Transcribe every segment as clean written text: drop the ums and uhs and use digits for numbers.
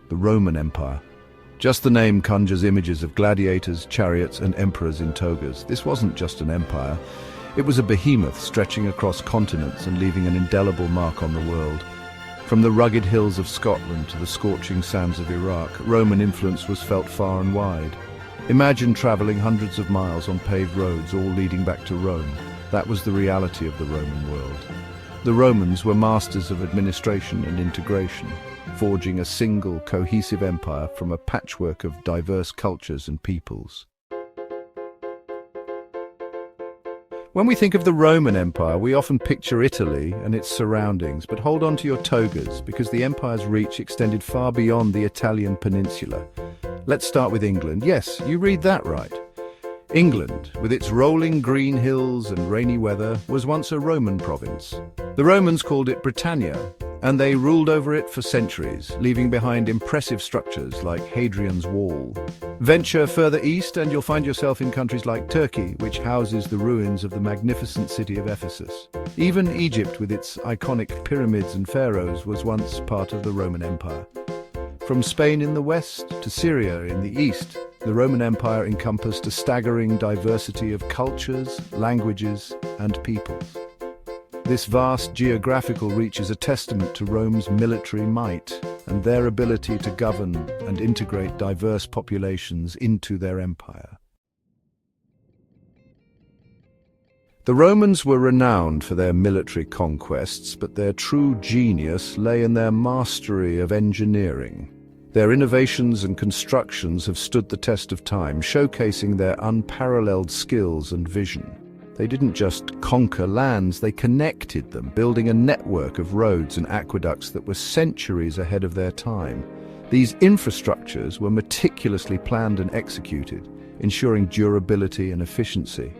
the Roman Empire. Just the name conjures images of gladiators, chariots, and emperors in togas. This wasn't just an empire. It was a behemoth stretching across continents and leaving an indelible mark on the world. From the rugged hills of Scotland to the scorching sands of Iraq, Roman influence was felt far and wide. Imagine traveling hundreds of miles on paved roads, all leading back to Rome. That was the reality of the Roman world. The Romans were masters of administration and integration, forging a single, cohesive empire from a patchwork of diverse cultures and peoples. When we think of the Roman Empire, we often picture Italy and its surroundings, but hold on to your togas, because the empire's reach extended far beyond the Italian peninsula. Let's start with England. Yes, you read that right. England, with its rolling green hills and rainy weather, was once a Roman province. The Romans called it Britannia, and they ruled over it for centuries, leaving behind impressive structures like Hadrian's Wall. Venture further east and you'll find yourself in countries like Turkey, which houses the ruins of the magnificent city of Ephesus. Even Egypt, with its iconic pyramids and pharaohs, was once part of the Roman Empire. From Spain in the west to Syria in the east, the Roman Empire encompassed a staggering diversity of cultures, languages, and peoples. This vast geographical reach is a testament to Rome's military might and their ability to govern and integrate diverse populations into their empire. The Romans were renowned for their military conquests, but their true genius lay in their mastery of engineering. Their innovations and constructions have stood the test of time, showcasing their unparalleled skills and vision. They didn't just conquer lands, they connected them, building a network of roads and aqueducts that were centuries ahead of their time. These infrastructures were meticulously planned and executed, ensuring durability and efficiency.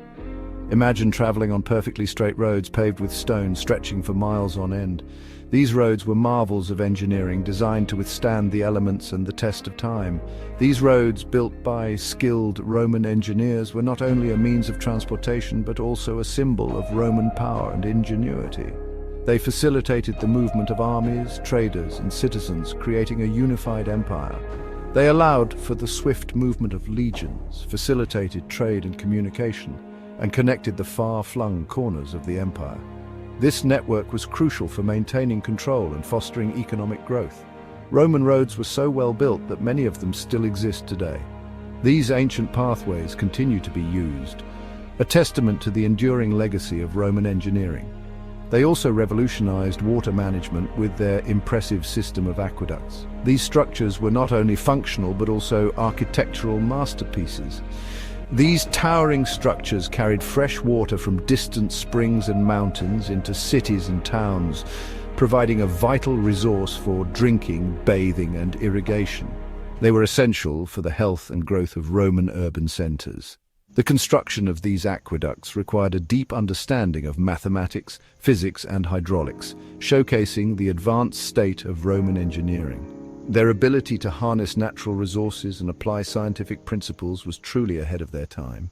Imagine traveling on perfectly straight roads paved with stone stretching for miles on end. These roads were marvels of engineering designed to withstand the elements and the test of time. These roads, built by skilled Roman engineers, were not only a means of transportation but also a symbol of Roman power and ingenuity. They facilitated the movement of armies, traders, and citizens, creating a unified empire. They allowed for the swift movement of legions, facilitated trade and communication, and connected the far-flung corners of the empire. This network was crucial for maintaining control and fostering economic growth. Roman roads were so well built that many of them still exist today. These ancient pathways continue to be used, a testament to the enduring legacy of Roman engineering. They also revolutionized water management with their impressive system of aqueducts. These structures were not only functional but also architectural masterpieces. These towering structures carried fresh water from distant springs and mountains into cities and towns, providing a vital resource for drinking, bathing, and irrigation. They were essential for the health and growth of Roman urban centers. The construction of these aqueducts required a deep understanding of mathematics, physics, and hydraulics, showcasing the advanced state of Roman engineering. Their ability to harness natural resources and apply scientific principles was truly ahead of their time.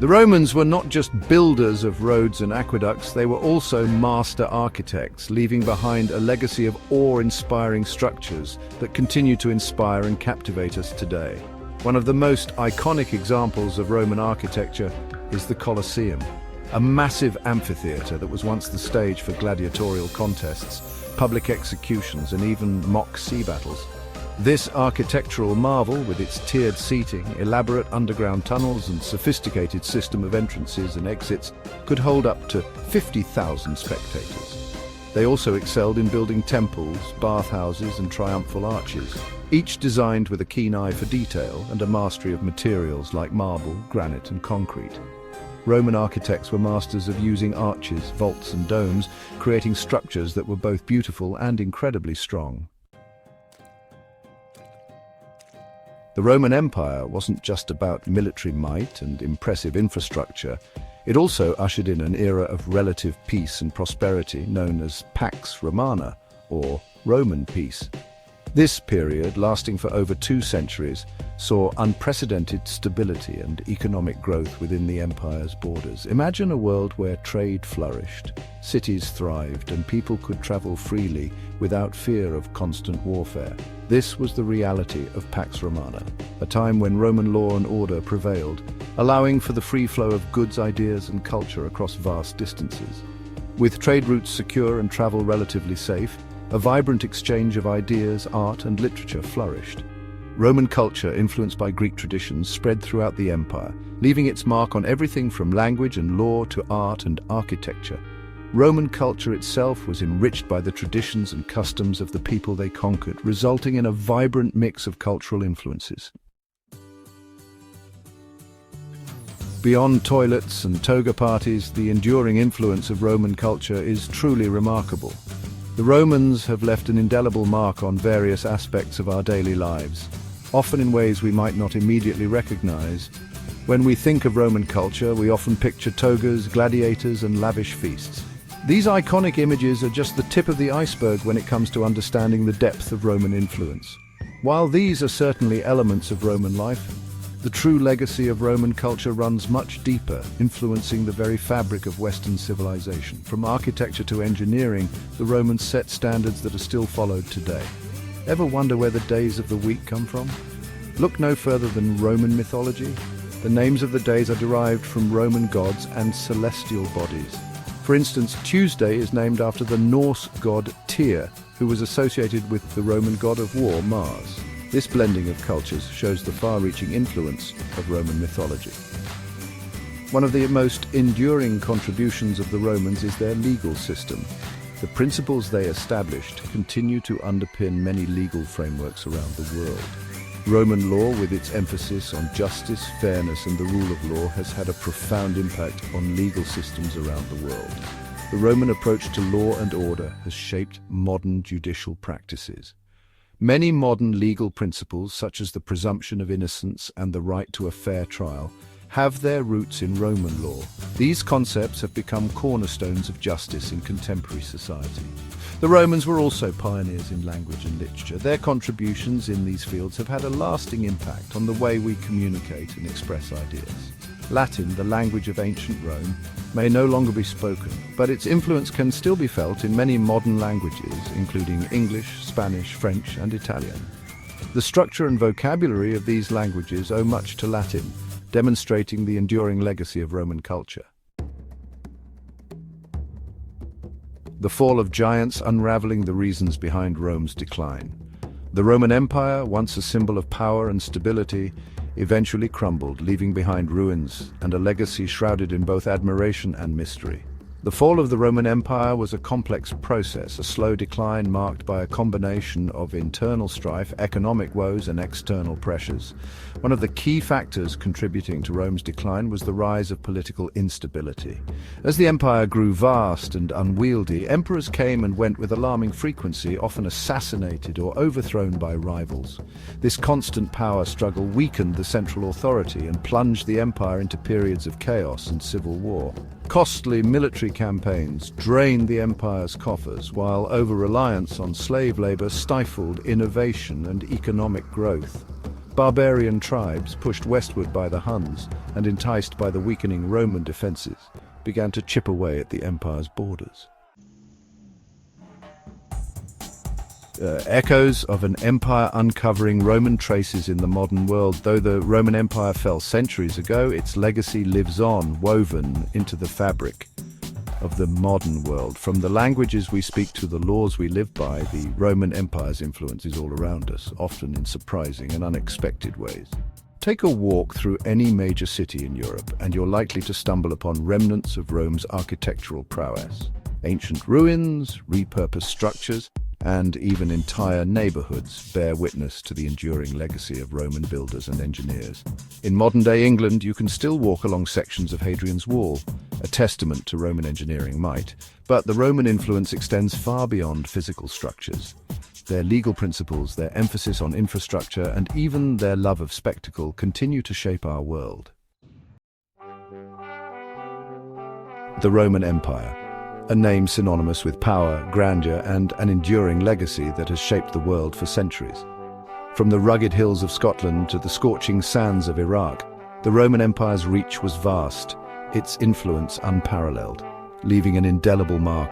The Romans were not just builders of roads and aqueducts, they were also master architects, leaving behind a legacy of awe-inspiring structures that continue to inspire and captivate us today. One of the most iconic examples of Roman architecture is the Colosseum, a massive amphitheater that was once the stage for gladiatorial contests, public executions, and even mock sea battles. This architectural marvel, with its tiered seating, elaborate underground tunnels, and sophisticated system of entrances and exits, could hold up to 50,000 spectators. They also excelled in building temples, bathhouses, and triumphal arches, each designed with a keen eye for detail and a mastery of materials like marble, granite, and concrete. Roman architects were masters of using arches, vaults, and domes, creating structures that were both beautiful and incredibly strong. The Roman Empire wasn't just about military might and impressive infrastructure. It also ushered in an era of relative peace and prosperity known as Pax Romana, or Roman peace. This period, lasting for over 2 centuries, saw unprecedented stability and economic growth within the empire's borders. Imagine a world where trade flourished, cities thrived, and people could travel freely without fear of constant warfare. This was the reality of Pax Romana, a time when Roman law and order prevailed, allowing for the free flow of goods, ideas, and culture across vast distances. With trade routes secure and travel relatively safe, a vibrant exchange of ideas, art, and literature flourished. Roman culture, influenced by Greek traditions, spread throughout the empire, leaving its mark on everything from language and law to art and architecture. Roman culture itself was enriched by the traditions and customs of the people they conquered, resulting in a vibrant mix of cultural influences. Beyond toilets and toga parties, the enduring influence of Roman culture is truly remarkable. The Romans have left an indelible mark on various aspects of our daily lives, often in ways we might not immediately recognize. When we think of Roman culture, we often picture togas, gladiators, and lavish feasts. These iconic images are just the tip of the iceberg when it comes to understanding the depth of Roman influence. While these are certainly elements of Roman life, the true legacy of Roman culture runs much deeper, influencing the very fabric of Western civilization. From architecture to engineering, the Romans set standards that are still followed today. Ever wonder where the days of the week come from? Look no further than Roman mythology. The names of the days are derived from Roman gods and celestial bodies. For instance, Tuesday is named after the Norse god Tyr, who was associated with the Roman god of war, Mars. This blending of cultures shows the far-reaching influence of Roman mythology. One of the most enduring contributions of the Romans is their legal system. The principles they established continue to underpin many legal frameworks around the world. Roman law, with its emphasis on justice, fairness, and the rule of law, has had a profound impact on legal systems around the world. The Roman approach to law and order has shaped modern judicial practices. Many modern legal principles, such as the presumption of innocence and the right to a fair trial, have their roots in Roman law. These concepts have become cornerstones of justice in contemporary society. The Romans were also pioneers in language and literature. Their contributions in these fields have had a lasting impact on the way we communicate and express ideas. Latin, the language of ancient Rome, may no longer be spoken, but its influence can still be felt in many modern languages, including English, Spanish, French, and Italian. The structure and vocabulary of these languages owe much to Latin, demonstrating the enduring legacy of Roman culture. The fall of giants unraveling the reasons behind Rome's decline. The Roman Empire, once a symbol of power and stability, eventually crumbled, leaving behind ruins and a legacy shrouded in both admiration and mystery. The fall of the Roman Empire was a complex process, a slow decline marked by a combination of internal strife, economic woes, and external pressures. One of the key factors contributing to Rome's decline was the rise of political instability. As the empire grew vast and unwieldy, emperors came and went with alarming frequency, often assassinated or overthrown by rivals. This constant power struggle weakened the central authority and plunged the empire into periods of chaos and civil war. Costly military campaigns drained the empire's coffers, while over-reliance on slave labor stifled innovation and economic growth. Barbarian tribes, pushed westward by the Huns and enticed by the weakening Roman defenses, began to chip away at the empire's borders. Echoes of an empire uncovering Roman traces in the modern world. Though the Roman Empire fell centuries ago, its legacy lives on, woven into the fabric of the modern world. From the languages we speak to the laws we live by, the Roman Empire's influence is all around us, often in surprising and unexpected ways. Take a walk through any major city in Europe, and you're likely to stumble upon remnants of Rome's architectural prowess. Ancient ruins, repurposed structures, and even entire neighborhoods bear witness to the enduring legacy of Roman builders and engineers. In modern-day England, you can still walk along sections of Hadrian's Wall, a testament to Roman engineering might. But the Roman influence extends far beyond physical structures. Their legal principles, their emphasis on infrastructure, and even their love of spectacle continue to shape our world. The Roman Empire. a name synonymous with power, grandeur, and an enduring legacy that has shaped the world for centuries. From the rugged hills of Scotland to the scorching sands of Iraq, the Roman Empire's reach was vast, its influence unparalleled, leaving an indelible mark